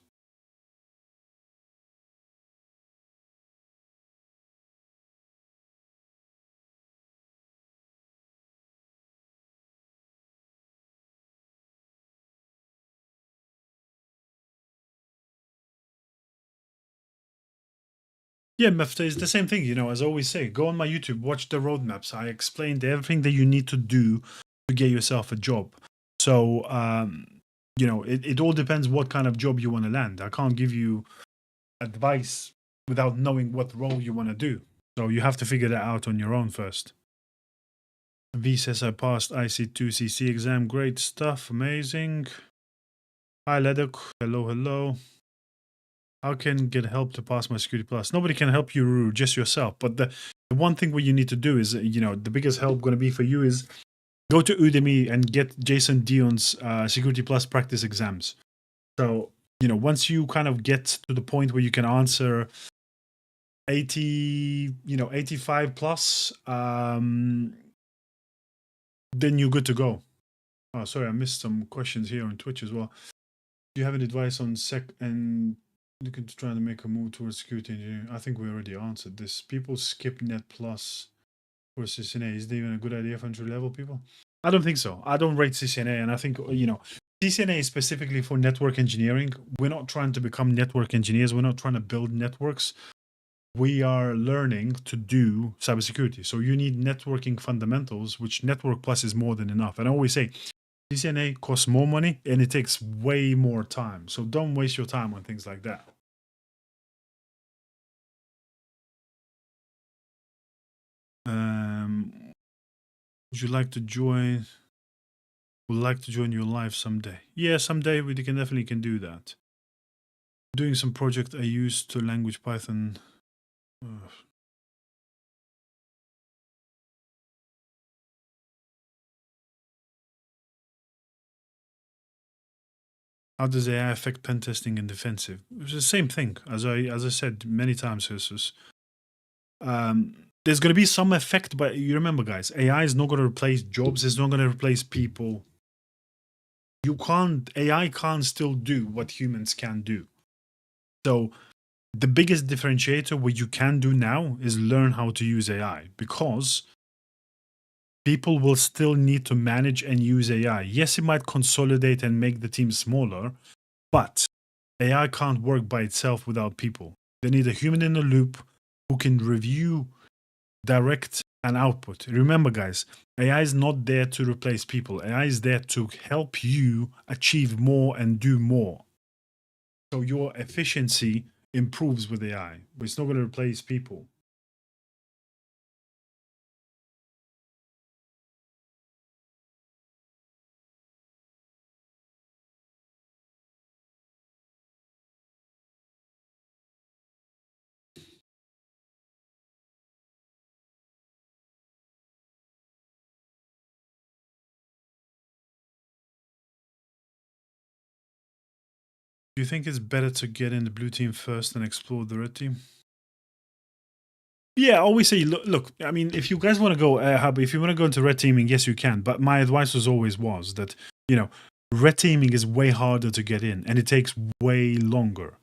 Yeah, Mefta is the same thing, as I always say, go on my YouTube, watch the roadmaps. I explained everything that you need to do to get yourself a job. So, it all depends what kind of job you want to land. I can't give you advice without knowing what role you want to do. So you have to figure that out on your own first. V says I passed IC2CC exam. Great stuff. Amazing. Hi, Ledok. Hello, hello. How can get help to pass my Security Plus? Nobody can help you, just yourself. But the one thing what you need to do is, the biggest help going to be for you is go to Udemy and get Jason Dion's Security Plus practice exams. So, once you kind of get to the point where you can answer 80, 85 plus, then you're good to go. Oh, sorry, I missed some questions here on Twitch as well. Do you have any advice on sec and looking to try to make a move towards security engineering? I think we already answered this. People skip Net Plus for CCNA. Is that even a good idea for entry level people? I don't think so. I don't rate CCNA, and I think, you know, CCNA is specifically for network engineering. We're not trying to become network engineers. We're not trying to build networks. We are learning to do cybersecurity. So you need networking fundamentals, which Network Plus is more than enough. And I always say, CCNA costs more money and it takes way more time. So don't waste your time on things like that. Would you like to join? Would like to join your live someday? Yeah, someday we can definitely do that. Doing some project I used to language Python. How does AI affect pen testing and defensive? It's the same thing as I said many times, Jesus. There's going to be some effect, but you remember, guys, AI is not going to replace jobs. It's not going to replace people. AI can't still do what humans can do. So the biggest differentiator, what you can do now, is learn how to use AI, because people will still need to manage and use AI. Yes, it might consolidate and make the team smaller, but AI can't work by itself without people. They need a human in the loop who can review, direct, and output. Remember, guys, AI is not there to replace people. AI is there to help you achieve more and do more. So your efficiency improves with AI, but it's not going to replace people. Do you think it's better to get in the blue team first and explore the red team? Yeah, I always say, look, I mean, if you guys want to go, if you want to go into red teaming, yes, you can. But my advice was that, you know, red teaming is way harder to get in and it takes way longer.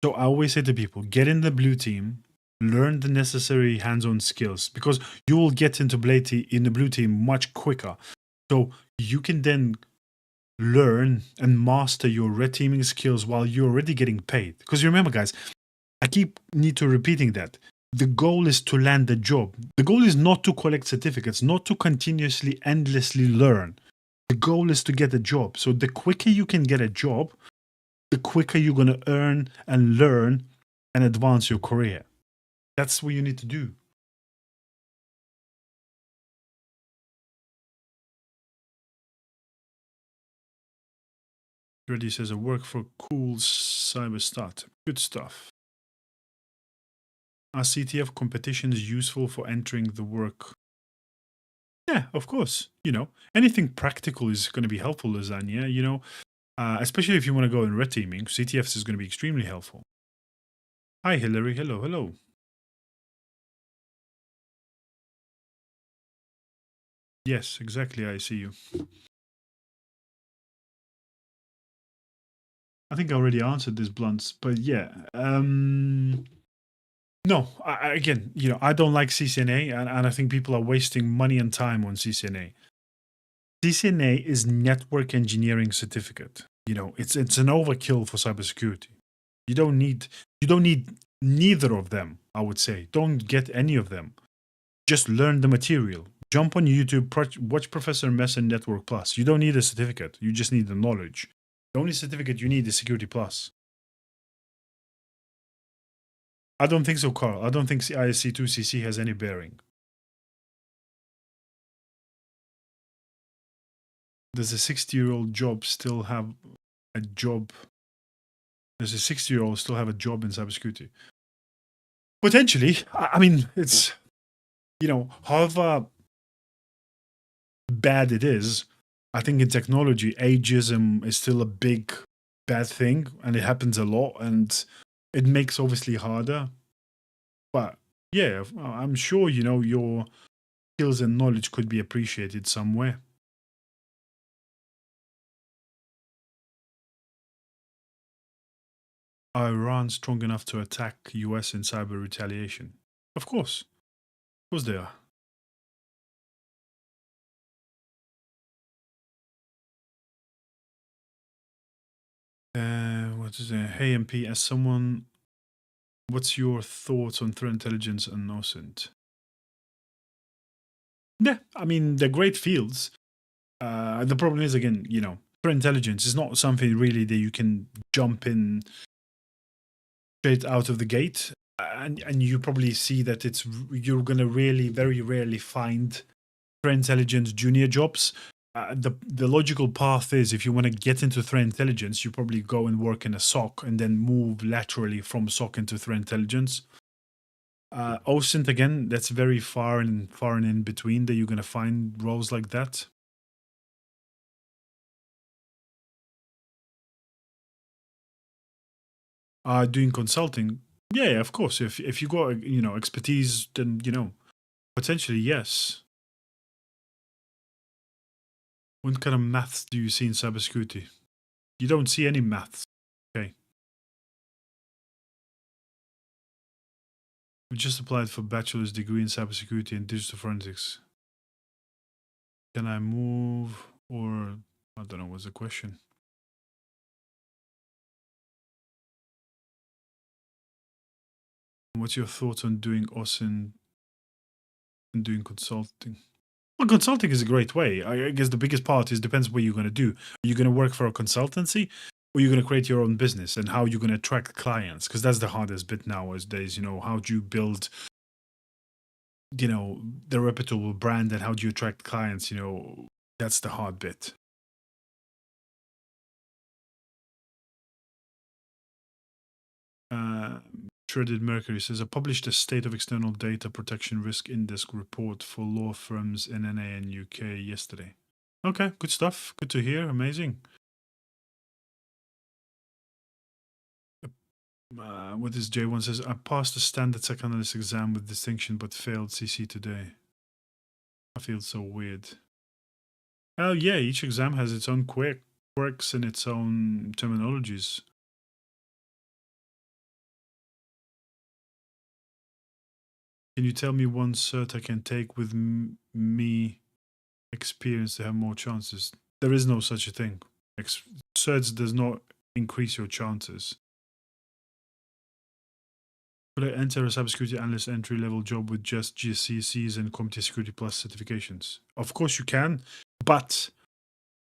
So I always say to people, get in the blue team, learn the necessary hands-on skills, because you will get into in the blue team much quicker. So you can then learn and master your red teaming skills while you're already getting paid. Because you remember, guys, I need to repeating that. The goal is to land a job. The goal is not to collect certificates, not to continuously, endlessly learn. The goal is to get a job. So the quicker you can get a job, the quicker you're going to earn and learn and advance your career. That's what you need to do. Reddy says, I work for Cool Cyber Start. Good stuff. Are CTF competitions useful for entering the work? Yeah, of course. You know, anything practical is going to be helpful, Lasagna. You know, especially if you want to go in red teaming, CTFs is going to be extremely helpful. Hi, Hillary. Hello, hello. Yes, exactly. I see you. I think I already answered this, Blunts, but yeah. No, again, you know, I don't like CCNA, and I think people are wasting money and time on CCNA. CCNA is network engineering certificate. You know, it's an overkill for cybersecurity. You don't need neither of them, I would say. Don't get any of them. Just learn the material. Jump on YouTube, watch Professor Mess and Network Plus. You don't need a certificate. You just need the knowledge. The only certificate you need is Security Plus. I don't think so, Carl. I don't think ISC2CC has any bearing. Does a 60-year-old job still have a job? Does a 60-year-old still have a job in cybersecurity? Potentially. I mean, it's, you know, however bad it is, I think in technology, ageism is still a big bad thing, and it happens a lot, and it makes obviously harder. But yeah, I'm sure, you know, your skills and knowledge could be appreciated somewhere. Are Iran strong enough to attack US in cyber retaliation? Of course. Of course they are. What is it? Hey MP, as someone, what's your thoughts on threat intelligence and OSINT? Yeah, I mean, they're great fields. The problem is, again, threat intelligence is not something really that you can jump in straight out of the gate. And you probably see that you're going to really very rarely find threat intelligence junior jobs. The logical path is, if you want to get into threat intelligence, you probably go and work in a SOC and then move laterally from SOC into threat intelligence. OSINT, again, that's very far and in between that you're going to find roles like that. Doing consulting, yeah, of course. If you got expertise, then potentially yes. What kind of maths do you see in cybersecurity? You don't see any maths. Okay. We just applied for bachelor's degree in cybersecurity and digital forensics. Can I move, or I don't know, what's the question? What's your thoughts on doing OSINT and doing consulting? Well, consulting is a great way. I guess the biggest part is depends what you're going to do. Are you going to work for a consultancy, or you're going to create your own business, and how you're going to attract clients? Because that's the hardest bit nowadays. How do you build, the reputable brand, and how do you attract clients? That's the hard bit. Shredded Mercury says, I published a State of External Data Protection Risk Index report for law firms in NA and UK yesterday. Okay, good stuff. Good to hear. Amazing. What is J1 says, I passed the standard SEC analyst exam with distinction but failed CC today. I feel so weird. Oh yeah, each exam has its own quirks and its own terminologies. Can you tell me one cert I can take with me experience to have more chances? There is no such a thing. Certs does not increase your chances. Could I enter a cybersecurity analyst entry-level job with just GCSEs and CompTIA Security Plus certifications? Of course you can, but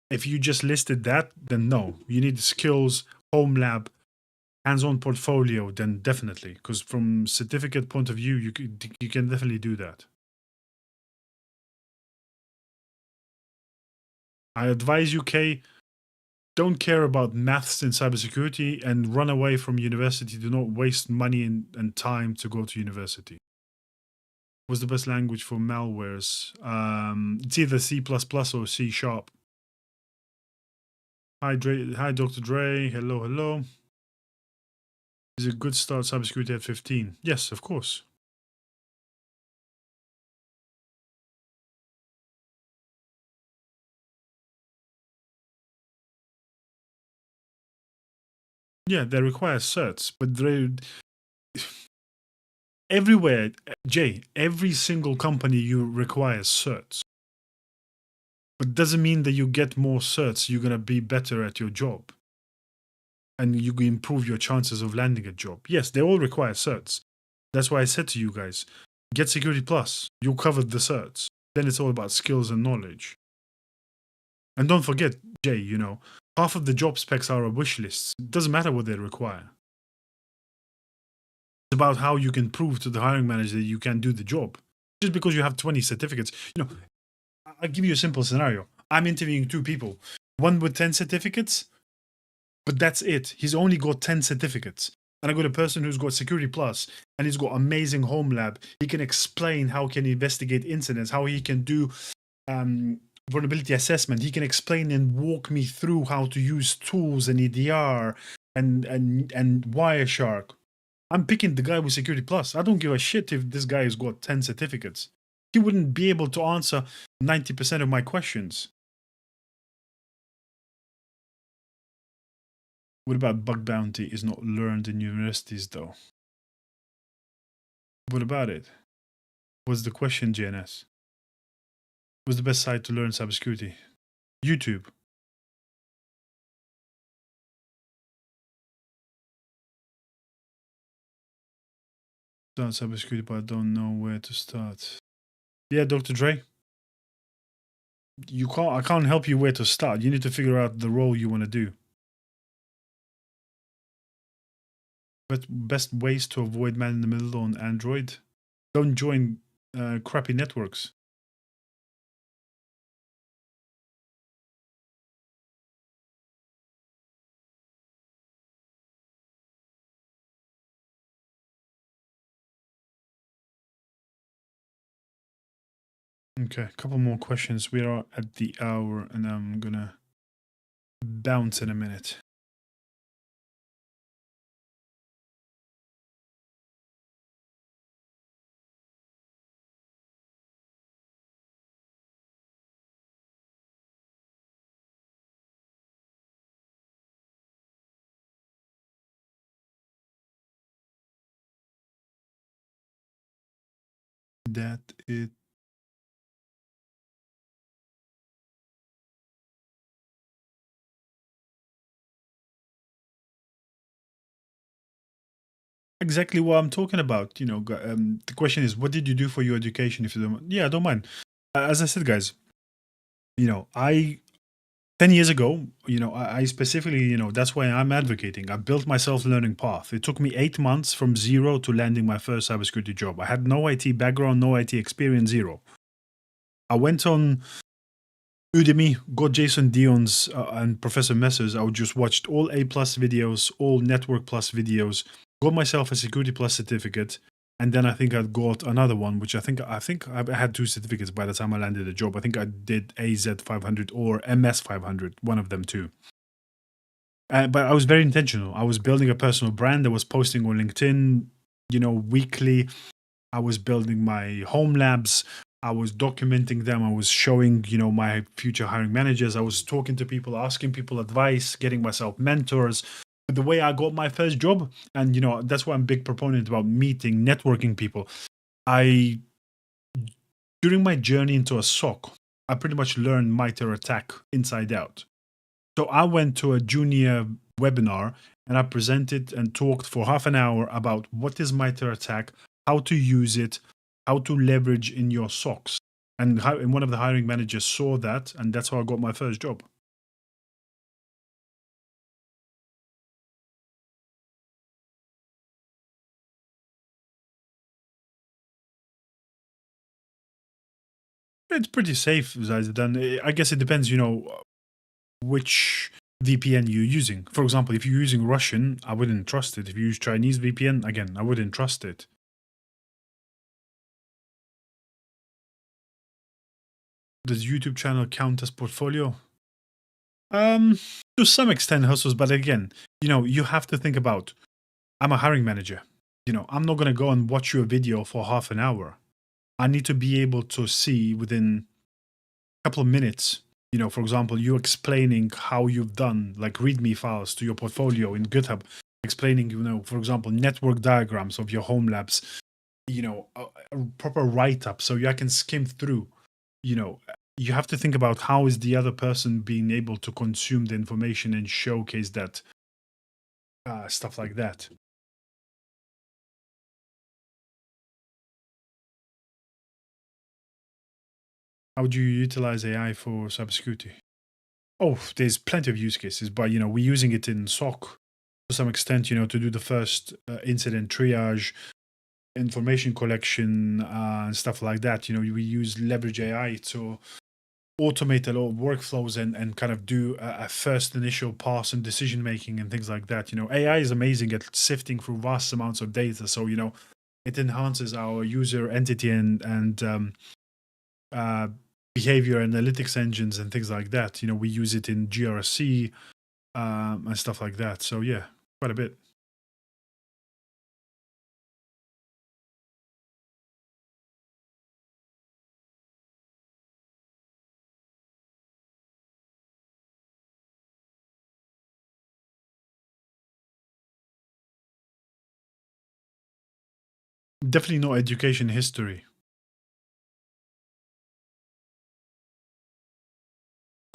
if you just listed that, then no. You need skills, home lab, hands-on portfolio, then definitely. Because from certificate point of view, you can definitely do that. I advise you, Kay, don't care about maths in cybersecurity and run away from university. Do not waste money and time to go to university. What's the best language for malwares? It's either C++ or C#. Hi, Dr. Dre. Hello. Is it good start cybersecurity at 15? Yes, of course. Yeah, they require certs, but everywhere, Jay, every single company you require certs. But doesn't mean that you get more certs, you're going to be better at your job. And you can improve your chances of landing a job. Yes, they all require certs. That's why I said to you guys, get Security Plus. You covered the certs. Then it's all about skills and knowledge. And don't forget, Jay, half of the job specs are a wish lists. It doesn't matter what they require. It's about how you can prove to the hiring manager that you can do the job. Just because you have 20 certificates. I'll give you a simple scenario. I'm interviewing 2 people. One with 10 certificates, but that's it. He's only got 10 certificates. And I got a person who's got Security Plus and he's got amazing home lab. He can explain how he can investigate incidents, how he can do vulnerability assessment. He can explain and walk me through how to use tools and EDR and Wireshark. I'm picking the guy with Security Plus. I don't give a shit if this guy has got 10 certificates. He wouldn't be able to answer 90% of my questions. What about bug bounty is not learned in universities though? What about it? What's the question, JNS? What's the best site to learn cybersecurity? YouTube. Start cybersecurity, but I don't know where to start. Yeah, Dr. Dre. I can't help you where to start. You need to figure out the role you want to do. But best ways to avoid man in the middle on Android? Don't join crappy networks. Okay, a couple more questions. We are at the hour and I'm gonna bounce in a minute. That it. Exactly what I'm talking about. The question is, what did you do for your education? If you don't, yeah, I don't mind. As I said, guys, I 10 years ago, I specifically, that's why I'm advocating. I built my self-learning path. It took me 8 months from zero to landing my first cybersecurity job. I had no IT background, no IT experience, zero. I went on Udemy, got Jason Dion's and Professor Messer's. I would just watched all A plus videos, all Network plus videos, got myself a Security plus certificate, and then I think I got another one, which I think I had 2 certificates by the time I landed a job. I think I did AZ 500 or MS 500, one of them too. But I was very intentional. I was building a personal brand. I was posting on LinkedIn, weekly. I was building my home labs. I was documenting them. I was showing, my future hiring managers. I was talking to people, asking people advice, getting myself mentors. The way I got my first job, and that's why I'm a big proponent about meeting, networking people. During my journey into a SOC, I pretty much learned MITRE ATT&CK inside out. So I went to a junior webinar and I presented and talked for half an hour about what is MITRE ATT&CK, how to use it, how to leverage in your SOCs. And one of the hiring managers saw that, and that's how I got my first job. It's pretty safe, Zaidan. I guess it depends, which VPN you're using. For example, if you're using Russian, I wouldn't trust it. If you use Chinese VPN, again, I wouldn't trust it. Does YouTube channel count as portfolio? To some extent, hustles, but again, you have to think about. I'm a hiring manager. I'm not gonna go and watch your video for half an hour. I need to be able to see within a couple of minutes. For example, you explaining how you've done like README files to your portfolio in GitHub, explaining, for example, network diagrams of your home labs. A proper write up so I can skim through. You have to think about how is the other person being able to consume the information and showcase that stuff like that. How would you utilize AI for cybersecurity? Oh, there's plenty of use cases, but we're using it in SOC to some extent. To do the first incident triage, information collection, and stuff like that. We use leverage AI to automate a lot of workflows and kind of do a first initial pass and decision making and things like that. AI is amazing at sifting through vast amounts of data, so it enhances our user entity and behavior analytics engines and things like that. We use it in GRC and stuff like that. So yeah, quite a bit. Definitely not education history.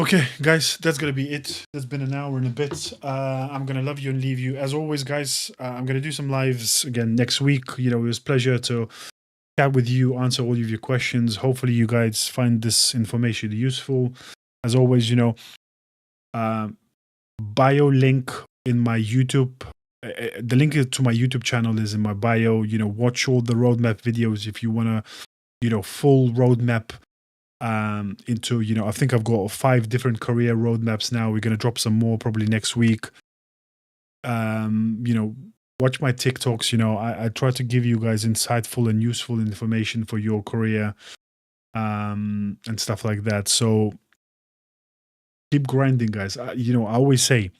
Okay, guys, that's gonna be it. That's been an hour and a bit. I'm gonna love you and leave you. As always, guys, I'm gonna do some lives again next week. You know, it was a pleasure to chat with you, answer all of your questions. Hopefully, you guys find this information useful. As always, you know, bio link in my YouTube. The link to my YouTube channel is in my bio. You know, watch all the roadmap videos if you wanna, you know, full roadmap into, you know, I think I've got 5 different career roadmaps now. We're going to drop some more probably next week. You know, watch my TikToks. You know, I try to give you guys insightful and useful information for your career and stuff like that. So keep grinding, guys. You know, I always say,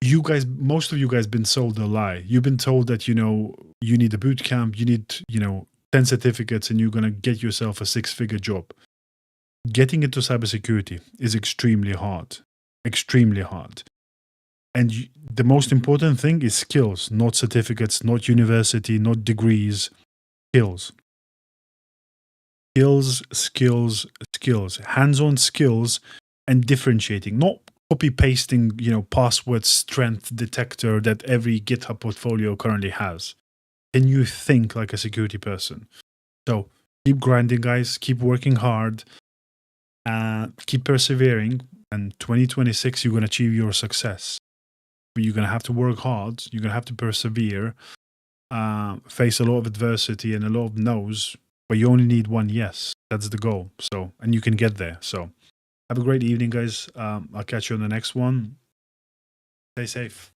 you guys, most of you guys been sold a lie. You've been told that, you know, you need a boot camp, you need, you know, 10 certificates and you're going to get yourself a 6-figure job. Getting into cybersecurity is extremely hard. Extremely hard. And the most important thing is skills, not certificates, not university, not degrees. Skills. Skills, skills, skills. Hands-on skills and differentiating. Not copy-pasting, you know, password strength detector that every GitHub portfolio currently has. Can you think like a security person? So keep grinding, guys. Keep working hard. Keep persevering. And 2026, you're going to achieve your success. But you're going to have to work hard. You're going to have to persevere. Face a lot of adversity and a lot of no's. But you only need one yes. That's the goal. So, and you can get there. So have a great evening, guys. I'll catch you on the next one. Stay safe.